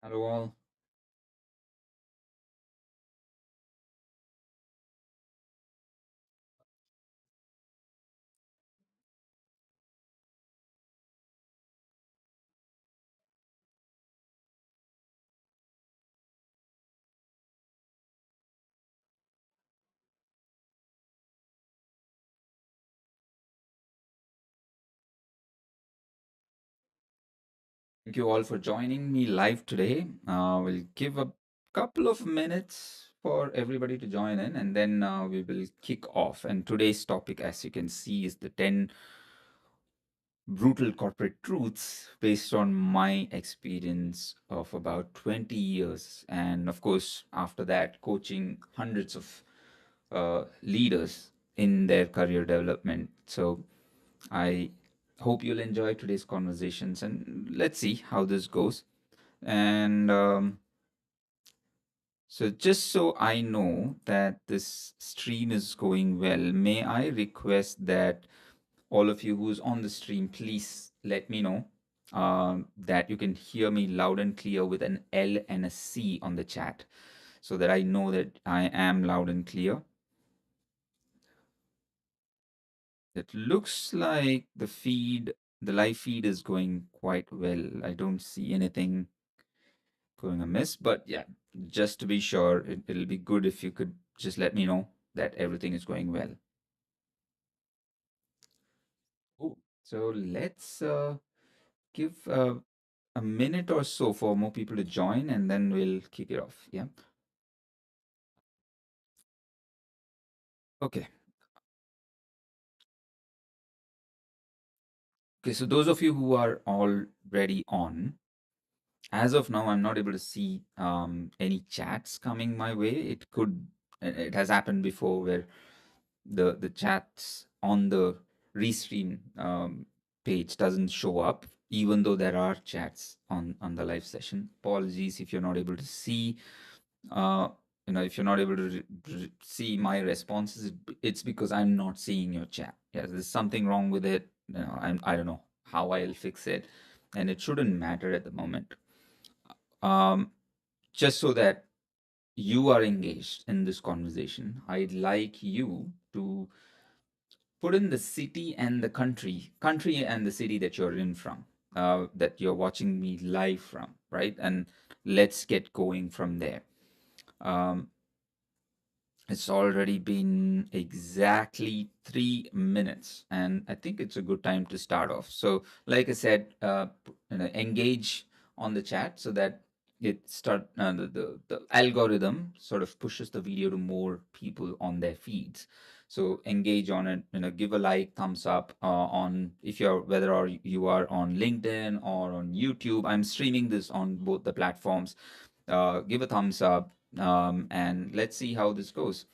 Hello all. Thank you all for joining me live today. We'll give a couple of minutes for everybody to join in and then we will kick off. And today's topic, as you can see, is the 10 brutal corporate truths based on my experience of about 20 years. And of course, after that, coaching hundreds of leaders in their career development. So I hope you'll enjoy today's conversations and let's see how this goes. And so, just so I know that this stream is going well, may I request that all of you who's on the stream, please let me know that you can hear me loud and clear with an L and a C on the chat so that I know that I am loud and clear. It looks like the live feed is going quite well. I don't see anything going amiss, but yeah, just to be sure, it'll be good if you could just let me know that everything is going well. Cool. So let's give a minute or so for more people to join and then we'll kick it off. Yeah. Okay. Okay. So those of you who are already on, as of now, I'm not able to see any chats coming my way. It has happened before where the chats on the restream page doesn't show up, even though there are chats on the live session. Apologies if you're not able to see. Uh, if you're not able to see my responses, it's because I'm not seeing your chat. Yeah, there's something wrong with it. I don't know how I'll fix it, and it shouldn't matter at the moment. Um, just so that you are engaged in this conversation, I'd like you to put in the city and the country and the city that you're in from, that you're watching me live from, right? And let's get going from there. Um, it's already been exactly 3 minutes, and I think it's a good time to start off. So, like I said, engage on the chat so that the algorithm sort of pushes the video to more people on their feeds. So engage on it. Give a like, thumbs up on if you're whether or you are on LinkedIn or on YouTube. I'm streaming this on both the platforms. Give a thumbs up, and let's see how this goes.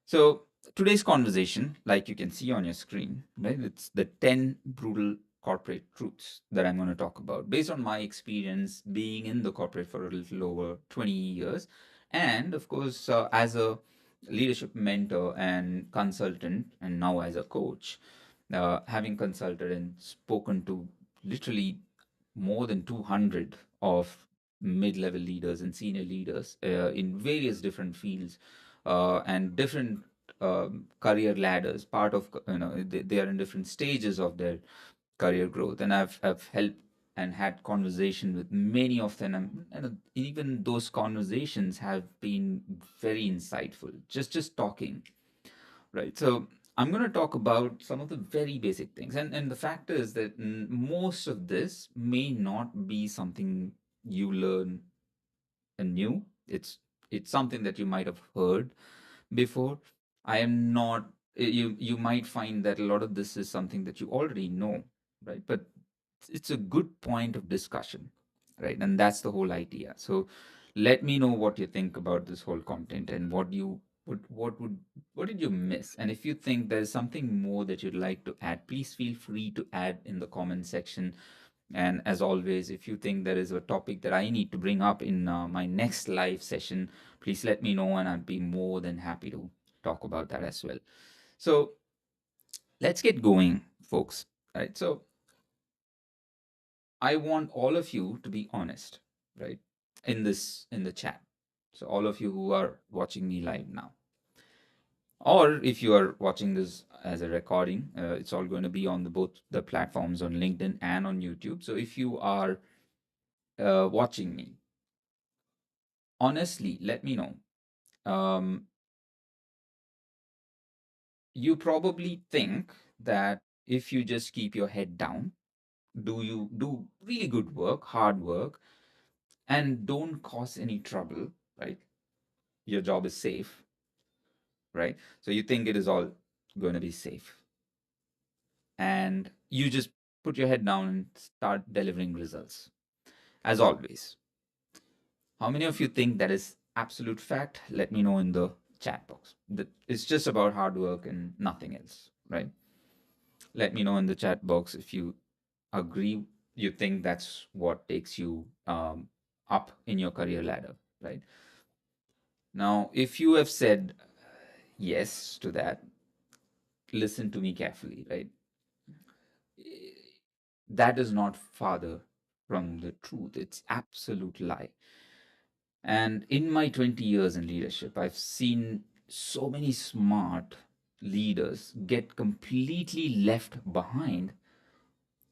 So today's conversation, like you can see on your screen, right? It's the 10 brutal corporate truths that I'm going to talk about based on my experience being in the corporate for a little over 20 years. And of course, as a leadership mentor and consultant, and now as a coach, having consulted and spoken to literally more than 200 of mid-level leaders and senior leaders in various different fields and different career ladders. Part of they are in different stages of their career growth, and I've helped and had conversation with many of them, and even those conversations have been very insightful. Just talking, right? So I'm going to talk about some of the very basic things, and the fact is that most of this may not be something you learn anew. It's something that you might have heard before. I am not. You might find that a lot of this is something that you already know, right? But it's a good point of discussion, right? And that's the whole idea. So let me know what you think about this whole content and what did you miss? And if you think there's something more that you'd like to add, please feel free to add in the comment section. And as always, if you think there is a topic that I need to bring up in my next live session, please let me know and I'd be more than happy to talk about that as well. So let's get going, folks. Right. So I want all of you to be honest, right? in the chat. So all of you who are watching me live now, or if you are watching this as a recording, it's all going to be on the both the platforms on LinkedIn and on YouTube. So if you are watching me, honestly, let me know. Um, you probably think that if you just keep your head down, do really good work, hard work, and don't cause any trouble, right? Your job is safe, right? So you think it is all going to be safe, and you just put your head down and start delivering results. As always, how many of you think that is absolute fact? Let me know in the chat box. That it's just about hard work and nothing else, right? Let me know in the chat box if you agree, you think that's what takes you up in your career ladder, right? Now, if you have said yes to that, listen to me carefully, right? That is not farther from the truth. It's absolute lie. And in my 20 years in leadership, I've seen so many smart leaders get completely left behind,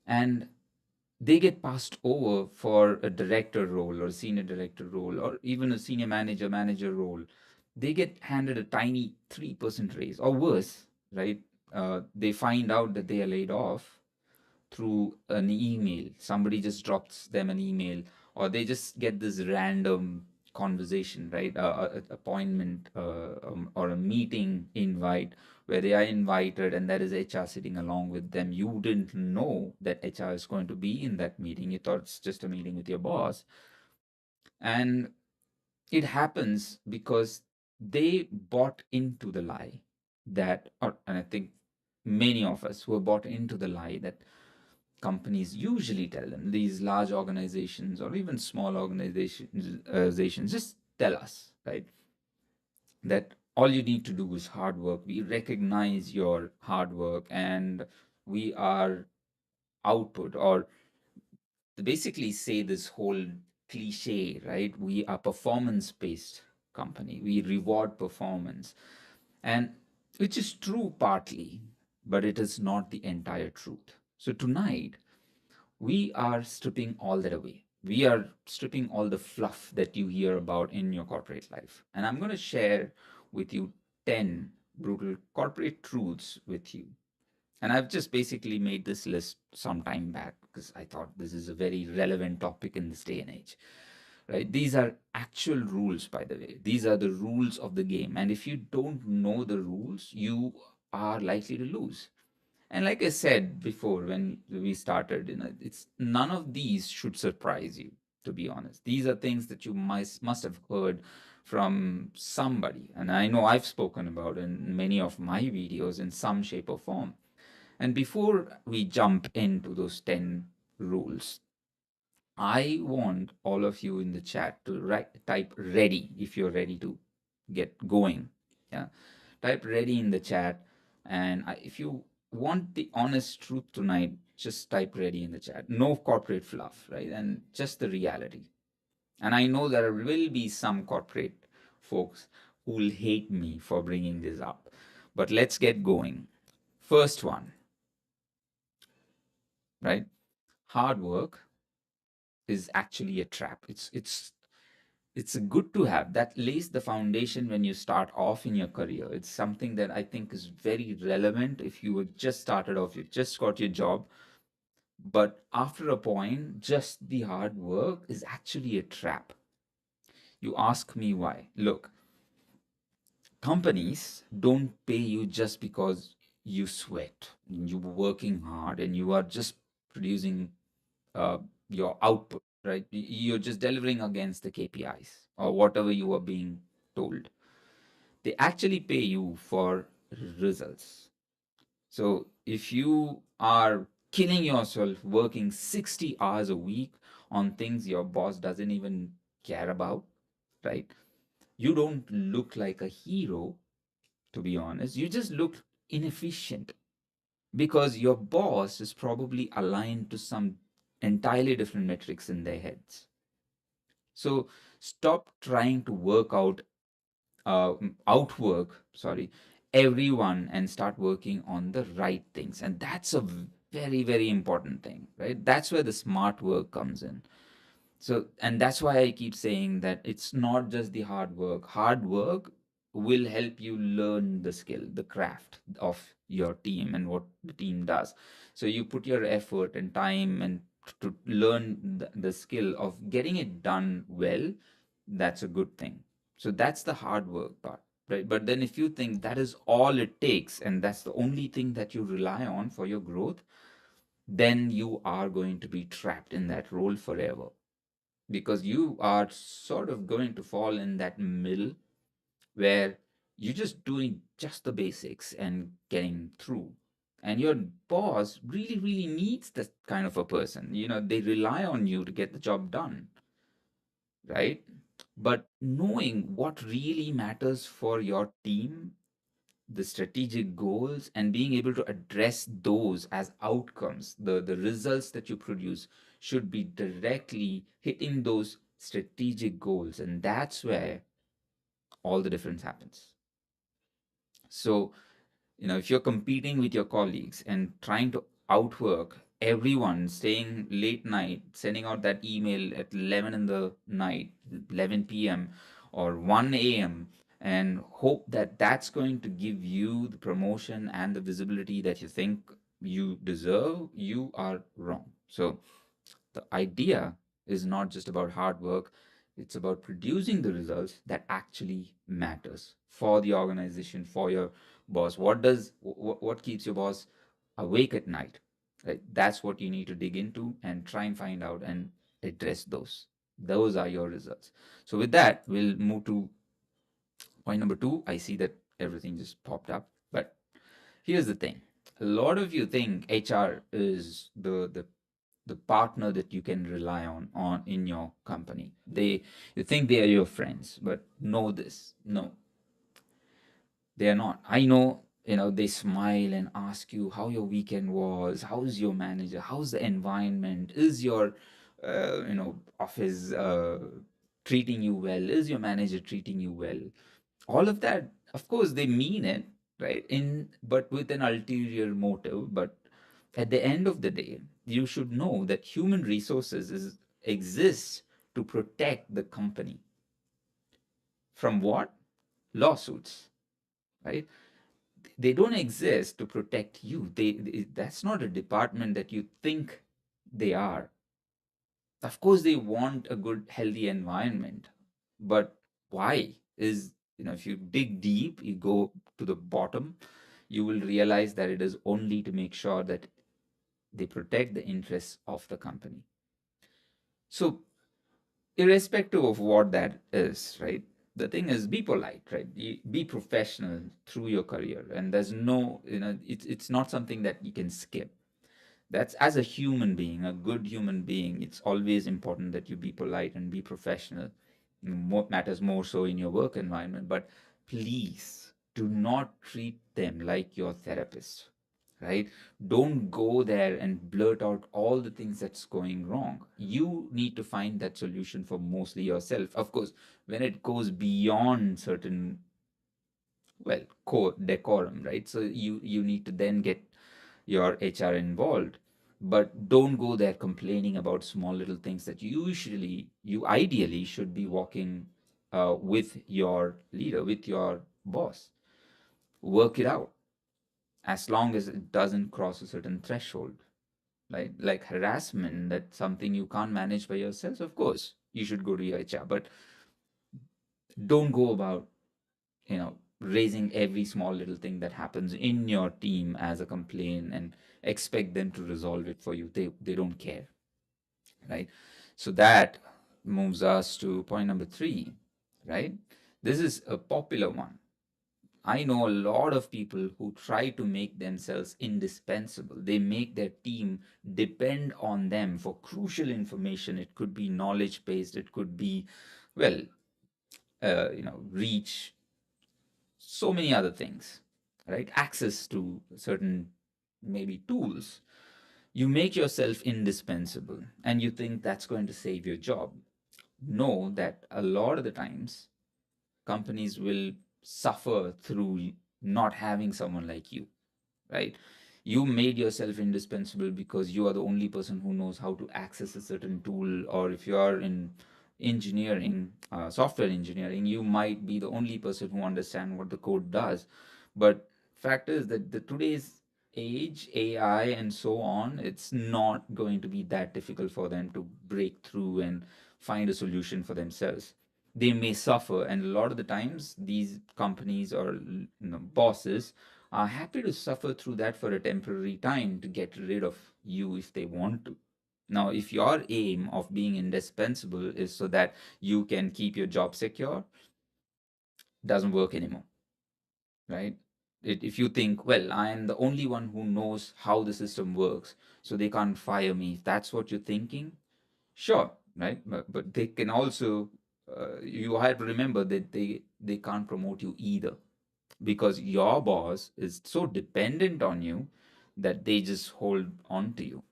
and they get passed over for a director role or a senior director role or even a senior manager role. They get handed a tiny 3% raise or worse, right? They find out that they are laid off through an email. Somebody just drops them an email, or they just get this random conversation, right? Appointment or a meeting invite where they are invited, and there is HR sitting along with them. You didn't know that HR is going to be in that meeting. You thought it's just a meeting with your boss. And it happens because they bought into the lie that, and I think many of us who have bought into the lie that companies usually tell them, these large organizations or even small organizations just tell us, right, that all you need to do is hard work. We recognize your hard work, and we are output, or they basically say this whole cliche, right? We are performance based company. We reward performance, and which is true partly, but it is not the entire truth. So tonight we are stripping all that away. We are stripping all the fluff that you hear about in your corporate life. And I'm going to share with you 10 brutal corporate truths with you. And I've just basically made this list some time back because I thought this is a very relevant topic in this day and age. Right? These are actual rules, by the way. These are the rules of the game. And if you don't know the rules, you are likely to lose. And like I said before, when we started, it's none of these should surprise you, to be honest. These are things that you must have heard from somebody. And I know I've spoken about in many of my videos in some shape or form. And before we jump into those 10 rules, I want all of you in the chat to type ready if you're ready to get going. Yeah. Type ready in the chat. And if you want the honest truth tonight, just type ready in the chat. No corporate fluff, right? And just the reality. And I know there will be some corporate folks who will hate me for bringing this up. But let's get going. First one, right? Hard work is actually a trap. It's good to have that lays the foundation when you start off in your career. It's something that I think is very relevant if you were just started off, you just got your job. But after a point, just the hard work is actually a trap. You ask me why. Look, companies don't pay you just because you sweat, you're working hard, and you are just producing uh, your output, right? You're just delivering against the KPIs or whatever you are being told. They actually pay you for results. So if you are killing yourself working 60 hours a week on things your boss doesn't even care about, right? You don't look like a hero, to be honest. You just look inefficient because your boss is probably aligned to some entirely different metrics in their heads. So stop trying to outwork, sorry, everyone, and start working on the right things. And that's a very, very important thing, right? That's where the smart work comes in. So, and that's why I keep saying that it's not just the hard work. Hard work will help you learn the skill, the craft of your team and what the team does. So you put your effort and time and to learn the skill of getting it done well. That's a good thing. So that's the hard work part, right? But then if you think that is all it takes and that's the only thing that you rely on for your growth, then you are going to be trapped in that role forever, because you are sort of going to fall in that middle where you're just doing just the basics and getting through. And your boss really, really needs that kind of a person. They rely on you to get the job done, right? But knowing what really matters for your team, the strategic goals, and being able to address those as outcomes, the results that you produce should be directly hitting those strategic goals. And that's where all the difference happens. So, if you're competing with your colleagues and trying to outwork everyone, staying late night, sending out that email at 11 in the night, 11 p.m. or 1 a.m., and hope that that's going to give you the promotion and the visibility that you think you deserve, you are wrong. So, the idea is not just about hard work, it's about producing the results that actually matters for the organization, for your boss. What keeps your boss awake at night, right? That's what you need to dig into and try and find out and address those are your results. So with that, we'll move to point number 2. I see that everything just popped up, but here's the thing. A lot of you think HR is the partner that you can rely on in your company. You think they are your friends, but know this. No, they are not. I know, they smile and ask you how your weekend was, how's your manager, how's the environment, is your office treating you well, is your manager treating you well. All of that, of course, they mean it, right? But with an ulterior motive. But at the end of the day, you should know that human resources exists to protect the company from what? Lawsuits, right? They don't exist to protect you. That's not a department that you think they are. Of course, they want a good, healthy environment, but why? If you dig deep, you go to the bottom, you will realize that it is only to make sure that they protect the interests of the company. So, irrespective of what that is, right? The thing is, be polite, right? Be professional through your career, and there's no, it's not something that you can skip. That's, as a human being, a good human being, it's always important that you be polite and be professional. What matters more so in your work environment. But please do not treat them like your therapist, right? Don't go there and blurt out all the things that's going wrong. You need to find that solution for mostly yourself. Of course, when it goes beyond certain, well, core decorum, right? So you need to then get your HR involved. But don't go there complaining about small little things that you ideally should be walking with your leader, with your boss. Work it out as long as it doesn't cross a certain threshold. Like harassment, that's something you can't manage by yourself. Of course, you should go to your HR, but don't go about raising every small little thing that happens in your team as a complaint and expect them to resolve it for you. They don't care, right? So that moves us to point number 3, right? This is a popular one. I know a lot of people who try to make themselves indispensable. They make their team depend on them for crucial information. It could be knowledge based, it could be, well, reach, so many other things, right? Access to certain, maybe, tools. You make yourself indispensable and you think that's going to save your job. know that a lot of the times companies will suffer through not having someone like you, right? You made yourself indispensable because you are the only person who knows how to access a certain tool, or if you are in engineering, software engineering, you might be the only person who understand what the code does. But fact is that the today's age, AI and so on, it's not going to be that difficult for them to break through and find a solution for themselves. They may suffer, and a lot of the times these companies or bosses are happy to suffer through that for a temporary time to get rid of you if they want to. Now, if your aim of being indispensable is so that you can keep your job secure, doesn't work anymore, right? If you think, well, I am the only one who knows how the system works, so they can't fire me. If that's what you're thinking, sure, right? But they can also, you have to remember that they can't promote you either, because your boss is so dependent on you that they just hold on to you,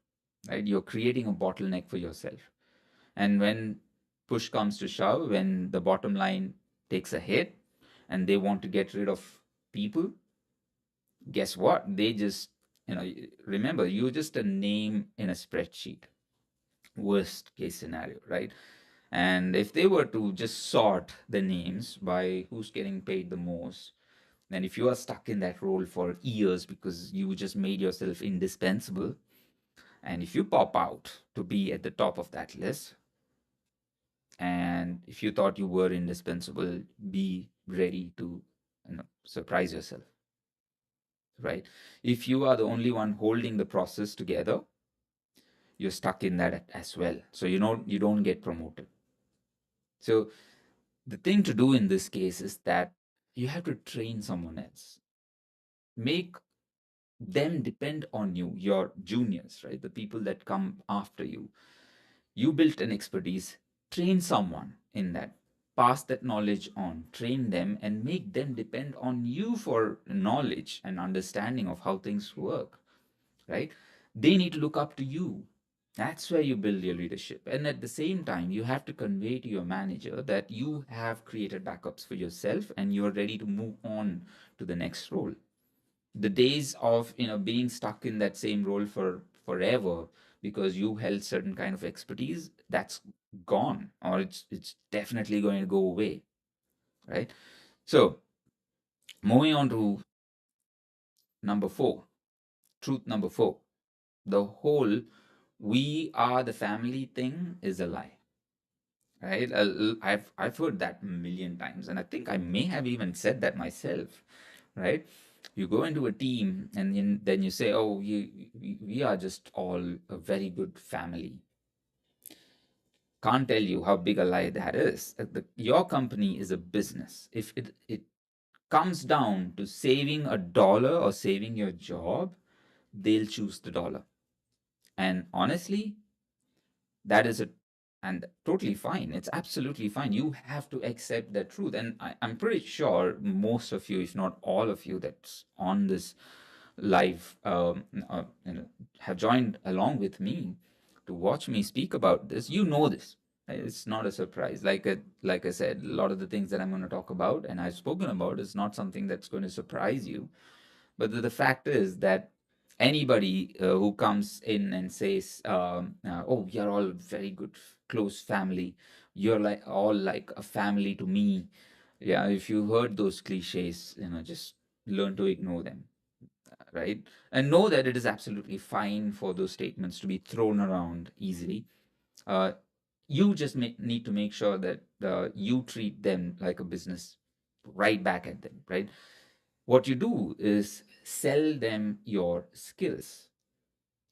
right? You're creating a bottleneck for yourself. And when push comes to shove, when the bottom line takes a hit and they want to get rid of people, guess what? They just, remember, you're just a name in a spreadsheet. Worst case scenario, right? And if they were to just sort the names by who's getting paid the most, and if you are stuck in that role for years because you just made yourself indispensable, and if you pop out to be at the top of that list, and if you thought you were indispensable, be ready to surprise yourself, right? If you are the only one holding the process together, you're stuck in that as well. So you don't get promoted. So the thing to do in this case is that you have to train someone else. Make them depend on you, your juniors, right? The people that come after you. You built an expertise, train someone in that, pass that knowledge on, train them, and make them depend on you for knowledge and understanding of how things work, right? They need to look up to you. That's where you build your leadership. And at the same time, you have to convey to your manager that you have created backups for yourself and you're ready to move on to the next role. The days of being stuck in that same role for forever because you held certain kind of expertise, that's gone, or it's definitely going to go away, right? So moving on to number 4, truth number 4: the whole "we are the family" thing is a lie, right? I've heard that a million times, and I think I may have even said that myself, right? You go into a team and then you say, oh, we are just all a very good family. Can't tell you how big a lie that is. Your company is a business. If it comes down to saving a dollar or saving your job, they'll choose the dollar. And honestly, that is a and totally fine. It's absolutely fine. You have to accept that truth. And I'm pretty sure most of you, if not all of you that's on this live, have joined along with me to watch me speak about this. You know this. It's not a surprise. Like I said, a lot of the things that I'm going to talk about and I've spoken about is not something that's going to surprise you. But the fact is that anybody who comes in and says, "Oh, we are all very good, close family. You're like all like a family to me." Yeah, if you heard those cliches, just learn to ignore them, right? And know that it is absolutely fine for those statements to be thrown around easily. Uh, you just need to make sure that you treat them like a business right back at them, right? What you do is sell them your skills.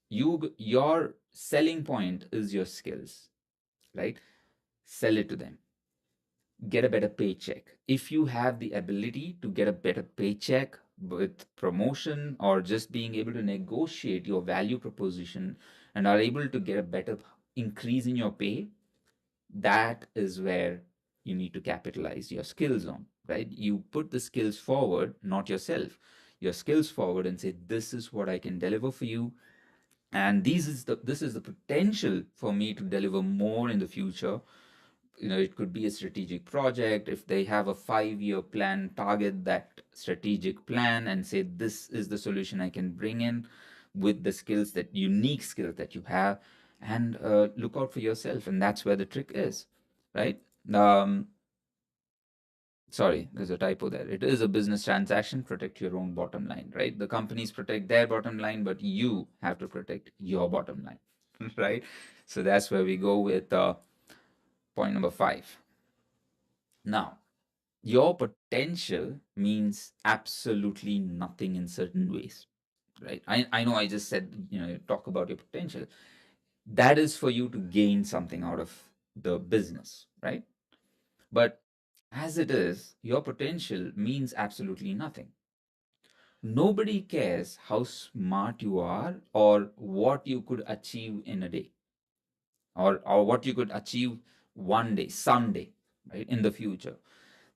Your selling point is your skills, right? Sell it to them. Get a better paycheck. If you have the ability to get a better paycheck with promotion or just being able to negotiate your value proposition and are able to get a better increase in your pay, that is where you need to capitalize your skills on, right? You put the skills forward, not yourself, your skills forward, and say, this is what I can deliver for you, and this is the potential for me to deliver more in the future. it could be a strategic project. If they have a 5-year plan, target that strategic plan and say, this is the solution I can bring in with the skills, that unique skills that you have, and look out for yourself. And that's where the trick is, right? Sorry, there's a typo there. It is a business transaction. Protect your own bottom line, right? The companies protect their bottom line, but you have to protect your bottom line, right? So that's where we go with point number 5. Now, your potential means absolutely nothing in certain ways, right? I know I just said, talk about your potential. That is for you to gain something out of the business, right? But as it is, your potential means absolutely nothing. Nobody cares how smart you are or what you could achieve in a day, or what you could achieve one day, someday, right, in the future.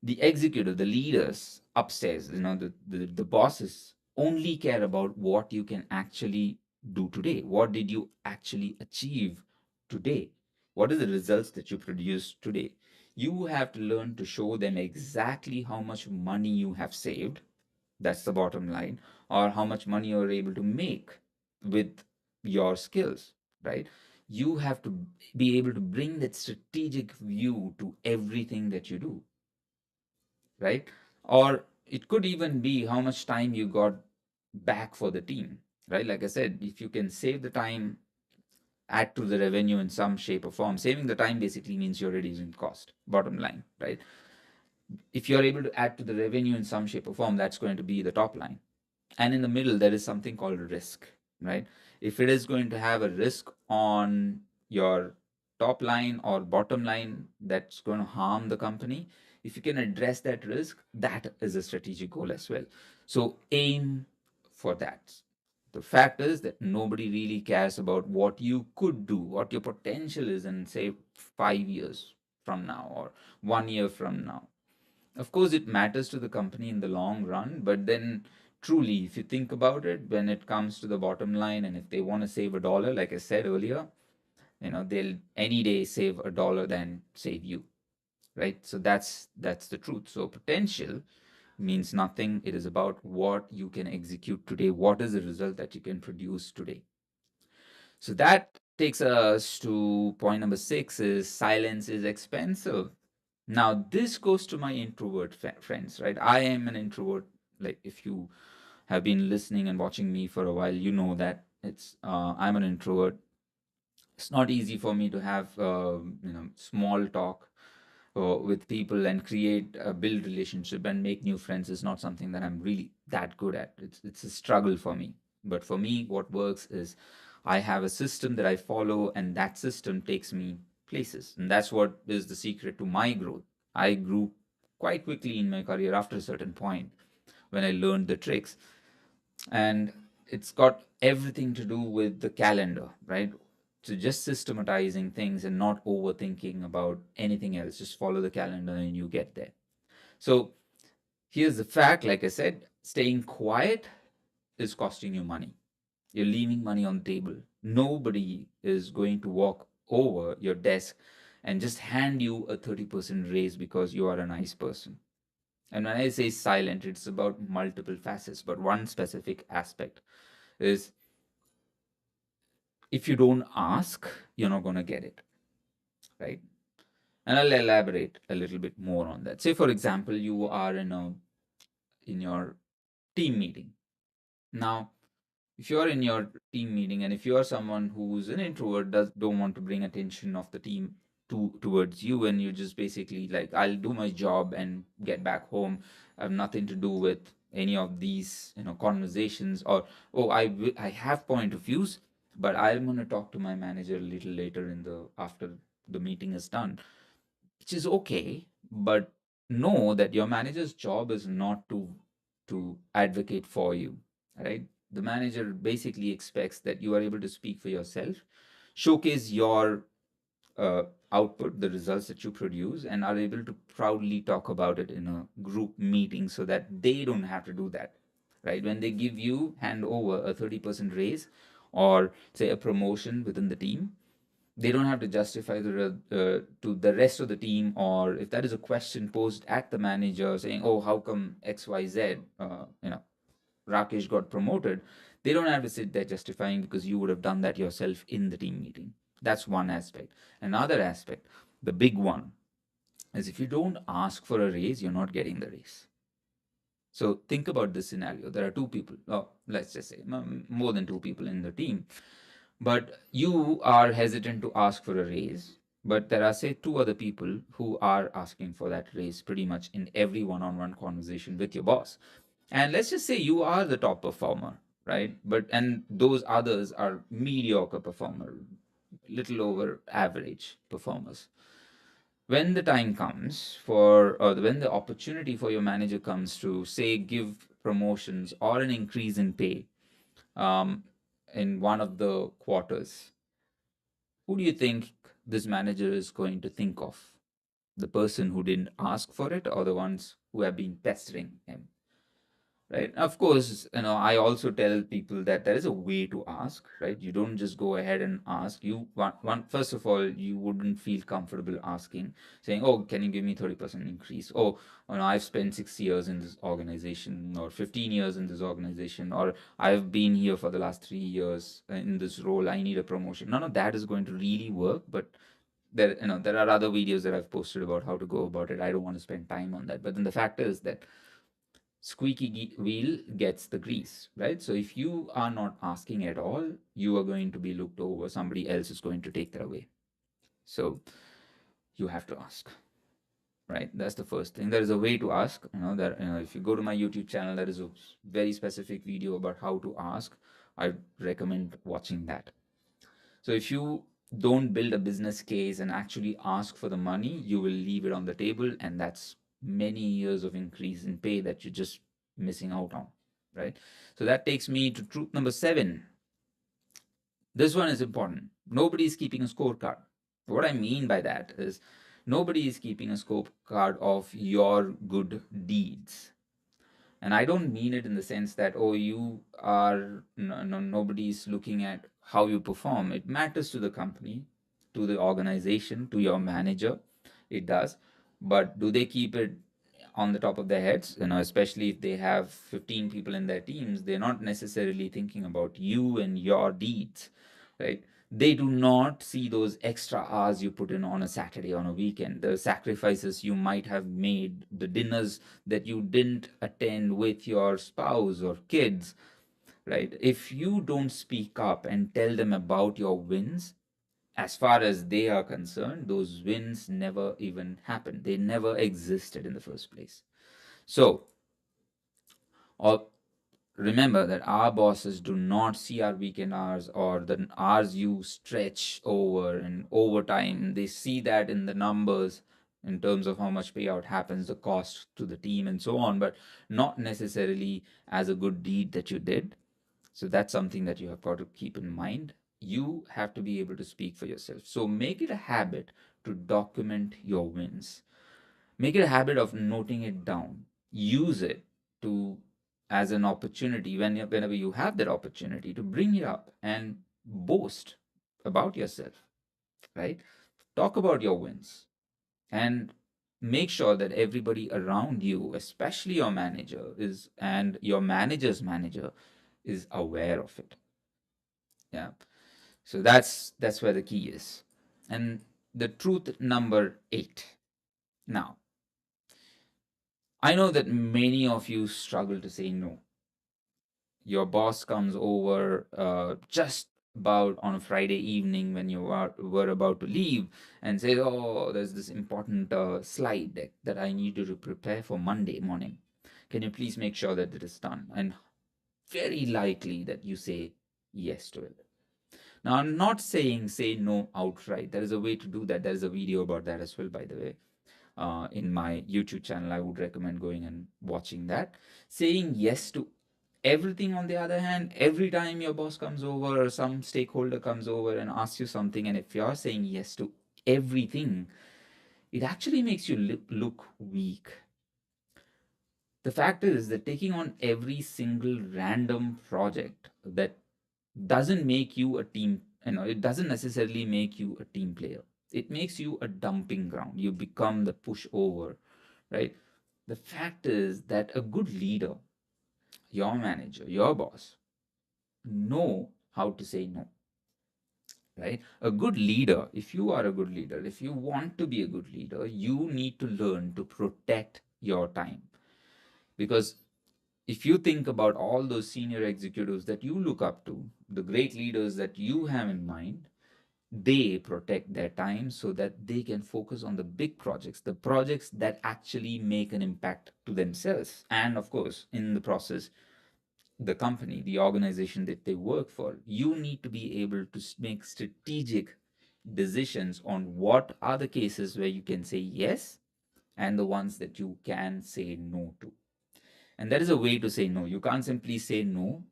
The executive, the leaders upstairs, the bosses only care about what you can actually do today. What did you actually achieve today? What are the results that you produce today? You have to learn to show them exactly how much money you have saved. That's the bottom line. Or how much money you're able to make with your skills, right? You have to be able to bring that strategic view to everything that you do, right? Or it could even be how much time you got back for the team, right? Like I said, if you can save the time, add to the revenue in some shape or form. Saving the time basically means you're reducing cost, bottom line, right? If you're able to add to the revenue in some shape or form, that's going to be the top line. And in the middle, there is something called risk, right? If it is going to have a risk on your top line or bottom line that's going to harm the company, if you can address that risk, that is a strategic goal as well. So aim for that. The fact is that nobody really cares about what you could do, what your potential is in, say, 5 years from now or 1 year from now. Of course, it matters to the company in the long run, but then truly, if you think about it, when it comes to the bottom line, and if they want to save $1, like I said earlier, they'll any day save $1 than save you, right? So that's the truth. So potential means nothing. It is about what you can execute today. What is the result that you can produce today? So that takes us to point number 6: is silence is expensive. Now, this goes to my introvert friends, right? I am an introvert. Like, if you have been listening and watching me for a while, you know that I'm an introvert. It's not easy for me to have small talk with people and build relationship and make new friends. Is not something that I'm really that good at. It's a struggle for me. But for me, what works is I have a system that I follow, and that system takes me places, and that's what is the secret to my growth. I grew quite quickly in my career after a certain point when I learned the tricks. And it's got everything to do with the calendar, right? So just systematizing things and not overthinking about anything else. Just follow the calendar and you get there. So here's the fact: like I said, staying quiet is costing you money. You're leaving money on the table. Nobody is going to walk over your desk and just hand you a 30% raise because you are a nice person. And when I say silent, it's about multiple facets, but one specific aspect is, if you don't ask, you're not going to get it, right? And I'll elaborate a little bit more on that. Say, for example, you are in your team meeting. Now, if you're in your team meeting, and if you're someone who's an introvert, don't want to bring attention of the team towards you, and you just basically like, I'll do my job and get back home, I have nothing to do with any of these conversations, or, oh, I have point of views, but I'm going to talk to my manager a little later in the after the meeting is done, which is okay. But know that your manager's job is not to advocate for you, right? The manager basically expects that you are able to speak for yourself, showcase your output, the results that you produce, and are able to proudly talk about it in a group meeting, so that they don't have to do that, right? When they give you hand over a 30% raise, or say a promotion within the team, They don't have to justify to the rest of the team, or if that is a question posed at the manager saying, "Oh, how come XYZ, Rakesh got promoted?" They don't have to sit there justifying, because you would have done that yourself in the team meeting. That's one aspect. Another aspect, the big one, is if you don't ask for a raise, you're not getting the raise. So think about this scenario. There are two people, let's just say more than two people in the team, but you are hesitant to ask for a raise. But there are, say, two other people who are asking for that raise pretty much in every one on one conversation with your boss. And let's just say you are the top performer, right? And those others are mediocre performer, little over average performers. When the time comes for, or when the opportunity for your manager comes to, say, give promotions or an increase in pay, um, in one of the quarters, who do you think this manager is going to think of? The person who didn't ask for it, or the ones who have been pestering him? Right. Of course, I also tell people that there is a way to ask, right? You don't just go ahead and ask. You one first of all, you wouldn't feel comfortable asking, saying, "Oh, can you give me 30% increase?" Oh, I've spent 6 years in this organization, or 15 years in this organization, or I've been here for the last 3 years in this role. I need a promotion. None of that is going to really work, but there are other videos that I've posted about how to go about it. I don't want to spend time on that. But then the fact is that squeaky wheel gets the grease, right? So if you are not asking at all, you are going to be looked over. Somebody else is going to take that away. So you have to ask, right? That's the first thing. There is a way to ask. If you go to my YouTube channel, there is a very specific video about how to ask. I recommend watching that. So if you don't build a business case and actually ask for the money, you will leave it on the table, and that's many years of increase in pay that you're just missing out on, right? So that takes me to truth number 7. This one is important. Nobody is keeping a scorecard. What I mean by that is nobody is keeping a scorecard of your good deeds. And I don't mean it in the sense that, oh, you are, nobody's looking at how you perform. It matters to the company, to the organization, to your manager. It does. But do they keep it on the top of their heads? Especially if they have 15 people in their teams, they're not necessarily thinking about you and your deeds, right? They do not see those extra hours you put in on a Saturday, on a weekend, the sacrifices you might have made, the dinners that you didn't attend with your spouse or kids, right? If you don't speak up and tell them about your wins, as far as they are concerned, those wins never even happened. They never existed in the first place. So, or remember that our bosses do not see our weekend hours or the hours you stretch over and overtime. They see that in the numbers in terms of how much payout happens, the cost to the team, and so on, but not necessarily as a good deed that you did. So that's something that you have got to keep in mind. You have to be able to speak for yourself. So make it a habit to document your wins. Make it a habit of noting it down. Use it to as an opportunity whenever you have that opportunity to bring it up and boast about yourself, right? Talk about your wins and make sure that everybody around you, especially your manager, is and your manager's manager is aware of it. Yeah. So that's where the key is. And the truth number 8. Now, I know that many of you struggle to say no. Your boss comes over just about on a Friday evening when were about to leave and says, "Oh, there's this important slide deck that I need you to prepare for Monday morning. Can you please make sure that it is done?" And very likely that you say yes to it. Now, I'm not saying say no outright. There is a way to do that. There is a video about that as well, by the way. In my YouTube channel, I would recommend going and watching that. Saying yes to everything, on the other hand, every time your boss comes over or some stakeholder comes over and asks you something, and if you're saying yes to everything, it actually makes you look weak. The fact is that taking on every single random project that doesn't make you a team it doesn't necessarily make you a team player. It makes you a dumping ground. You become the pushover, right? The fact is that a good leader, your manager, your boss, know how to say no, right? A good leader, if you are a good leader, if you want to be a good leader, you need to learn to protect your time. Because if you think about all those senior executives that you look up to, the great leaders that you have in mind, they protect their time so that they can focus on the big projects, the projects that actually make an impact to themselves. And of course, in the process, the company, the organization that they work for. You need to be able to make strategic decisions on what are the cases where you can say yes and the ones that you can say no to. And there is a way to say no. You can't simply say no.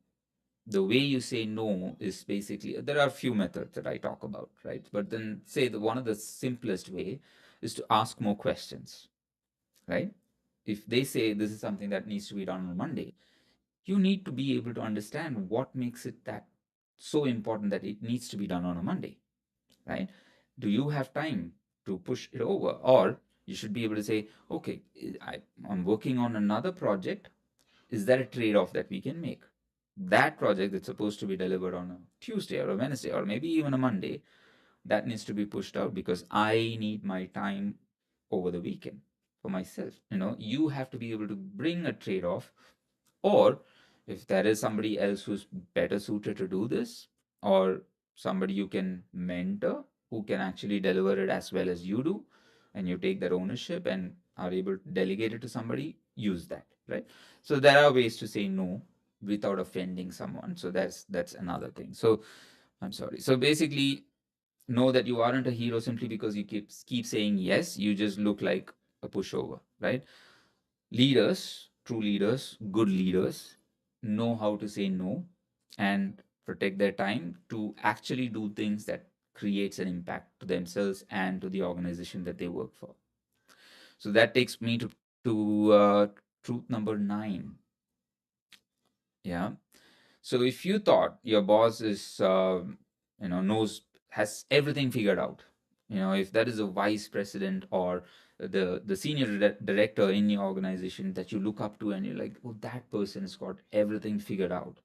The way you say no is basically, there are a few methods that I talk about, right? But then say the one of the simplest way is to ask more questions, right? If they say this is something that needs to be done on Monday, you need to be able to understand what makes it that so important that it needs to be done on a Monday, right? Do you have time to push it over? Or you should be able to say, okay, I'm working on another project. Is there a trade off that we can make? That project that's supposed to be delivered on a Tuesday or a Wednesday or maybe even a Monday, that needs to be pushed out because I need my time over the weekend for myself. You have to be able to bring a trade off, or if there is somebody else who's better suited to do this, or somebody you can mentor who can actually deliver it as well as you do, and you take that ownership and are able to delegate it to somebody, use that, right? So there are ways to say no without offending someone. So that's another thing. So I'm sorry. So basically, know that you aren't a hero simply because you keep saying yes. You just look like a pushover, right? Leaders, true leaders, good leaders, know how to say no and protect their time to actually do things that creates an impact to themselves and to the organization that they work for. So that takes me to truth number 9. Yeah. So if you thought your boss is knows has everything figured out, if that is a vice president or the senior director in your organization that you look up to and you're like, oh, that person has got everything figured out.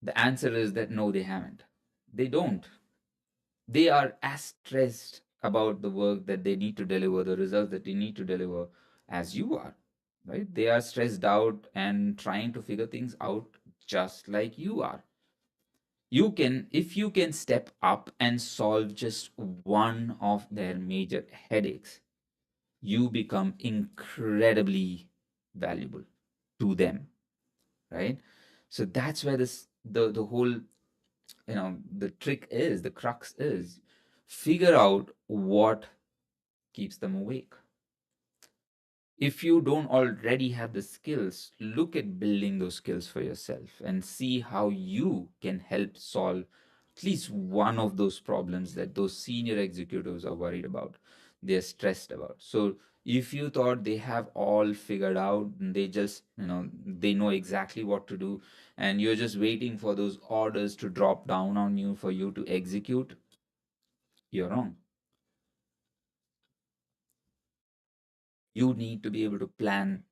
The answer is that no, they haven't. They don't. They are as stressed about the work that they need to deliver, the results that they need to deliver as you are, right? They are stressed out and trying to figure things out just like you are. If you can step up and solve just one of their major headaches, you become incredibly valuable to them, right? So that's where the whole, the trick is, the crux is, figure out what keeps them awake. If you don't already have the skills, look at building those skills for yourself and see how you can help solve at least one of those problems that those senior executives are worried about, they're stressed about. So if you thought they have all figured out and they just, they know exactly what to do, and you're just waiting for those orders to drop down on you for you to execute, you're wrong. You need to be able to plan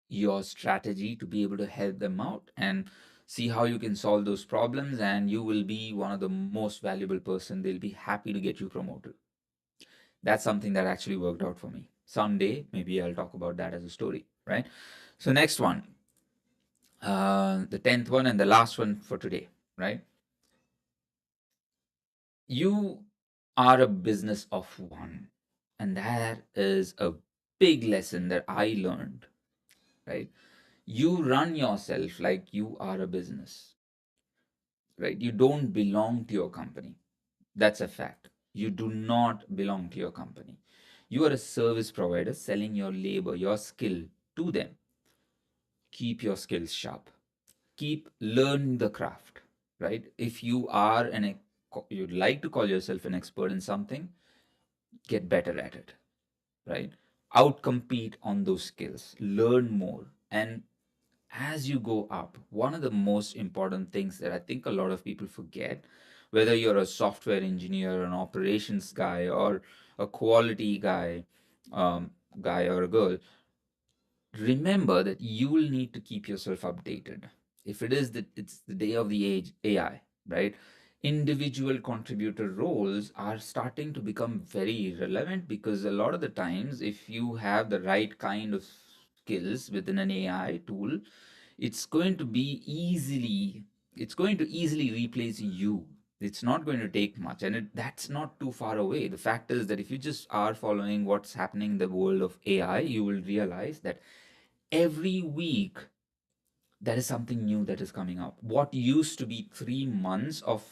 your strategy to be able to help them out and see how you can solve those problems, and you will be one of the most valuable person. They'll be happy to get you promoted. That's something that actually worked out for me. Someday maybe I'll talk about that as a story, right? So next one, the 10th one and the last one for today, right? You are a business of one, and that is a big lesson that I learned, right? You run yourself like you are a business, right? You don't belong to your company. That's a fact. You do not belong to your company. You are a service provider selling your labor, your skill to them. Keep your skills sharp. Keep learn the craft, right? If you are you'd like to call yourself an expert in something, get better at it, right? Outcompete on those skills. Learn more and as you go up, one of the most important things that I think a lot of people forget, whether you're a software engineer, an operations guy, or a quality guy, guy or a girl, remember that you will need to keep yourself updated. If it is that it's the day of the age AI, right? Individual contributor roles are starting to become very relevant, because a lot of the times, if you have the right kind of skills within an AI tool, it's going to be easily it's going to easily replace you. It's not going to take much, and that's not too far away. The fact is that if you just are following what's happening in the world of AI, you will realize that every week there is something new that is coming up. What used to be 3 months of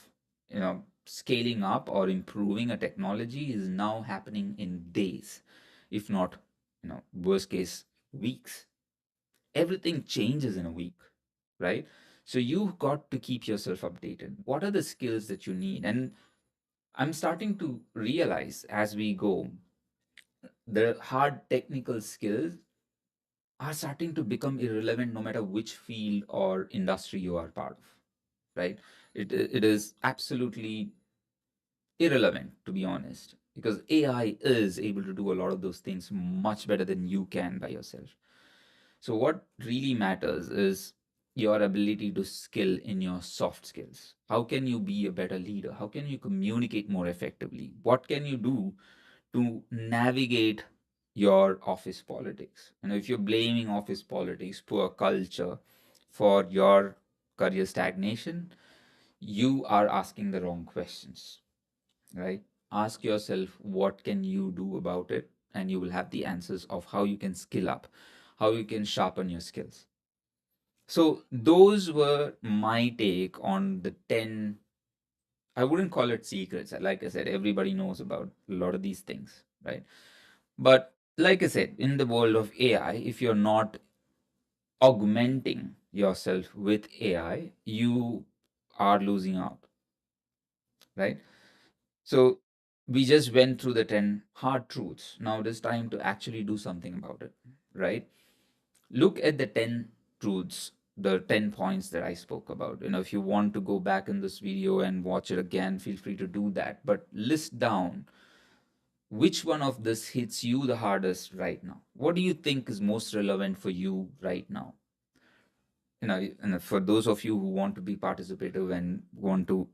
scaling up or improving a technology is now happening in days, if not worst case weeks. Everything changes in a week, right? So you've got to keep yourself updated. What are the skills that you need? And I'm starting to realize as we go, the hard technical skills are starting to become irrelevant no matter which field or industry you are part of, right? It is absolutely irrelevant, to be honest, because AI is able to do a lot of those things much better than you can by yourself. So what really matters is your ability to skill in your soft skills. How can you be a better leader? How can you communicate more effectively? What can you do to navigate your office politics? If you're blaming office politics, poor culture for your career stagnation, you are asking the wrong questions, right? Ask yourself, what can you do about it? And you will have the answers of how you can skill up, how you can sharpen your skills. So, those were my take on the 10. I wouldn't call it secrets. Like I said, everybody knows about a lot of these things, right? But like I said, in the world of AI, if you're not augmenting yourself with AI, you are losing out, right? So we just went through the 10 hard truths. Now it is time to actually do something about it, right? Look at the 10 truths, the 10 points that I spoke about. If you want to go back in this video and watch it again, feel free to do that. But list down which one of this hits you the hardest right now. What do you think is most relevant for you right now? And for those of you who want to be participative and want to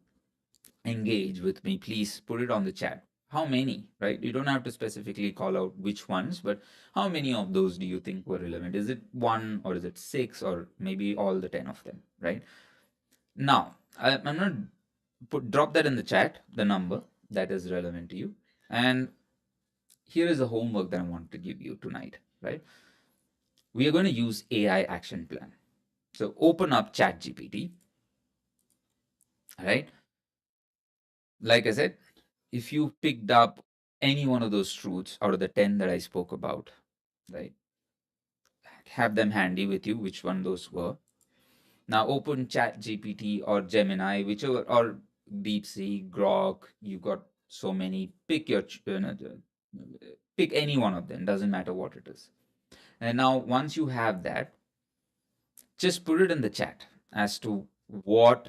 engage with me, please put it on the chat. How many, right? You don't have to specifically call out which ones, but how many of those do you think were relevant? Is it one, or is it six, or maybe all the 10 of them, right? Now, I'm going to drop that in the chat, the number that is relevant to you. And here is the homework that I want to give you tonight, right? We are going to use AI action plan. So open up ChatGPT, right? Like I said, if you picked up any one of those truths out of the 10 that I spoke about, right, have them handy with you, which one those were. Now open Chat GPT or Gemini, whichever, or DeepSeek, Grok, you got so many. Pick your, pick any one of them, doesn't matter what it is. And now once you have that, just put it in the chat as to what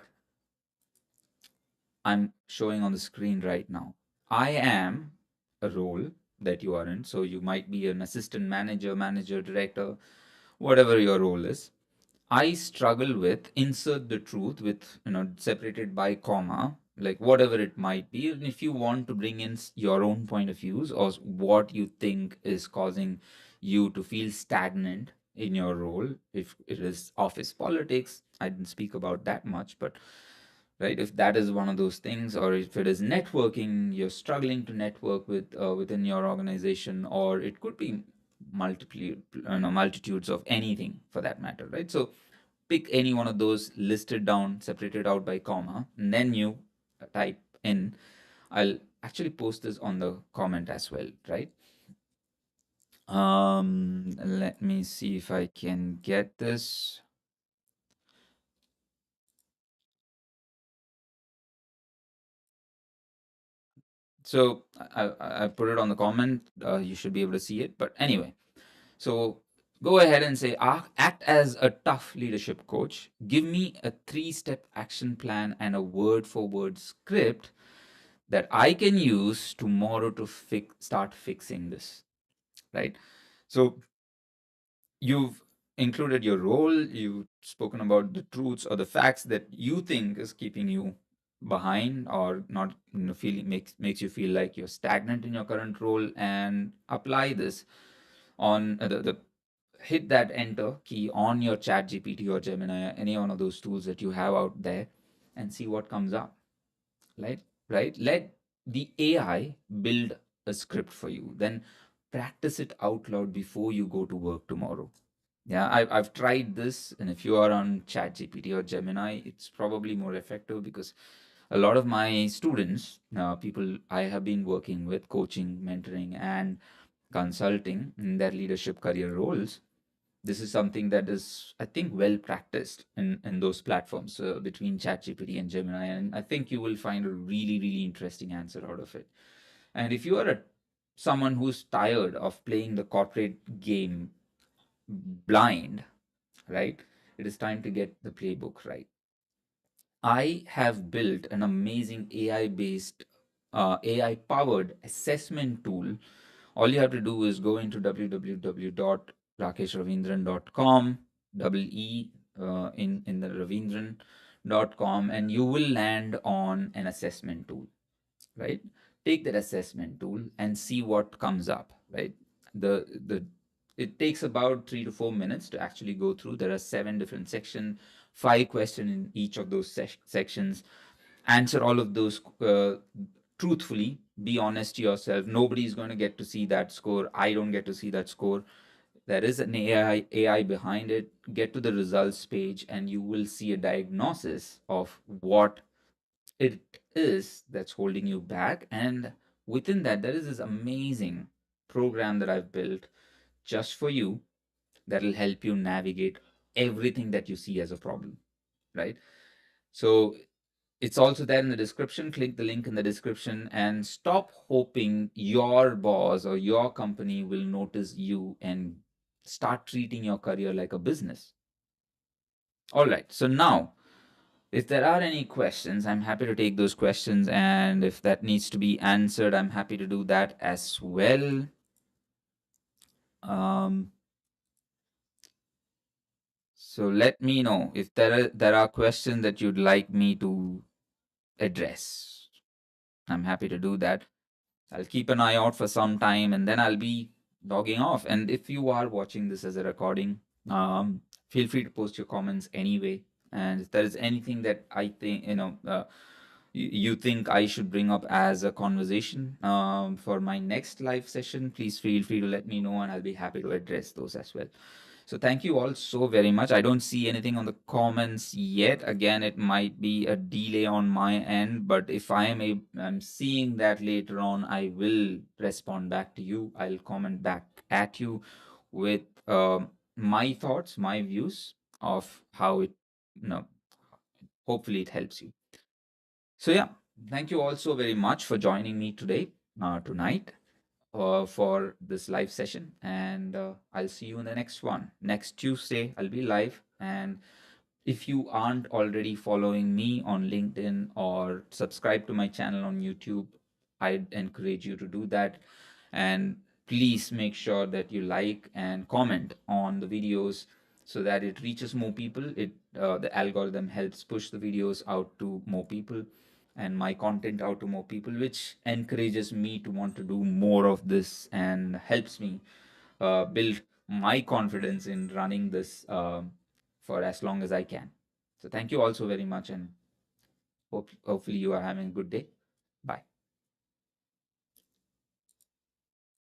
I'm showing on the screen right now. I am a role that you are in. So you might be an assistant manager, manager, director, whatever your role is. I struggle with insert the truth with, separated by comma, like whatever it might be. And if you want to bring in your own point of views or what you think is causing you to feel stagnant in your role, if it is office politics, I didn't speak about that much, but right, if that is one of those things, or if it is networking, you're struggling to network with within your organization, or it could be multitudes of anything for that matter, right? So pick any one of those, listed down, separated out by comma, and then you type in. I'll actually post this on the comment as well, right? Let me see if I can get this. So I put it on the comment. You should be able to see it. But anyway, so Go ahead and say, act as a tough leadership coach. Give me a 3-step action plan and a word for word script that I can use tomorrow to start fixing this. Right. So you've included your role, you've spoken about the truths or the facts that you think is keeping you behind or not, feeling makes you feel like you're stagnant in your current role, and apply this on the hit that enter key on your chat GPT or Gemini, any one of those tools that you have out there, and see what comes up. Right, let the AI build a script for you, then practice it out loud before you go to work tomorrow. Yeah, I've tried this, and if you are on ChatGPT or Gemini, it's probably more effective because a lot of my students, people I have been working with, coaching, mentoring, and consulting in their leadership career roles, this is something that is, I think, well practiced in those platforms, between ChatGPT and Gemini, and I think you will find a really, really interesting answer out of it. And if you are someone who's tired of playing the corporate game blind, right? It is time to get the playbook right. I have built an amazing AI based, AI powered assessment tool. All you have to do is go into www.rakeshravindran.com, double E in the Ravindran.com, and you will land on an assessment tool, right? Take that assessment tool and see what comes up, right? The It takes about 3 to 4 minutes to actually go through. There are 7 different sections, 5 questions in each of those sections. Answer all of those truthfully. Be honest to yourself. Nobody's going to get to see that score. I don't get to see that score. There is an AI behind it. Get to the results page, and you will see a diagnosis of what it is that's holding you back. And within that, there is this amazing program that I've built just for you that'll help you navigate everything that you see as a problem, right? So it's also there in the description. Click the link in the description and stop hoping your boss or your company will notice you, and start treating your career like a business. All right. So now, if there are any questions, I'm happy to take those questions. And if that needs to be answered, I'm happy to do that as well. Um, so let me know if there are questions that you'd like me to address. I'm happy to do that. I'll keep an eye out for some time, and then I'll be logging off. And if you are watching this as a recording, feel free to post your comments anyway. And if there is anything that I think, you think I should bring up as a conversation, for my next live session, please feel free to let me know, and I'll be happy to address those as well. So thank you all so very much. I don't see anything on the comments yet. Again, it might be a delay on my end, but if I'm seeing that later on, I will respond back to you. I'll comment back at you with my thoughts, my views of how it, you know, hopefully it helps you. So yeah, thank you all so very much for joining me tonight, for this live session, and I'll see you in the next one. Next Tuesday, I'll be live. And if you aren't already following me on LinkedIn or subscribe to my channel on YouTube, I'd encourage you to do that. And please make sure that you like and comment on the videos so that it reaches more people. The algorithm helps push the videos out to more people and my content out to more people, which encourages me to want to do more of this and helps me build my confidence in running this for as long as I can. So thank you all so very much, and hopefully you are having a good day. Bye.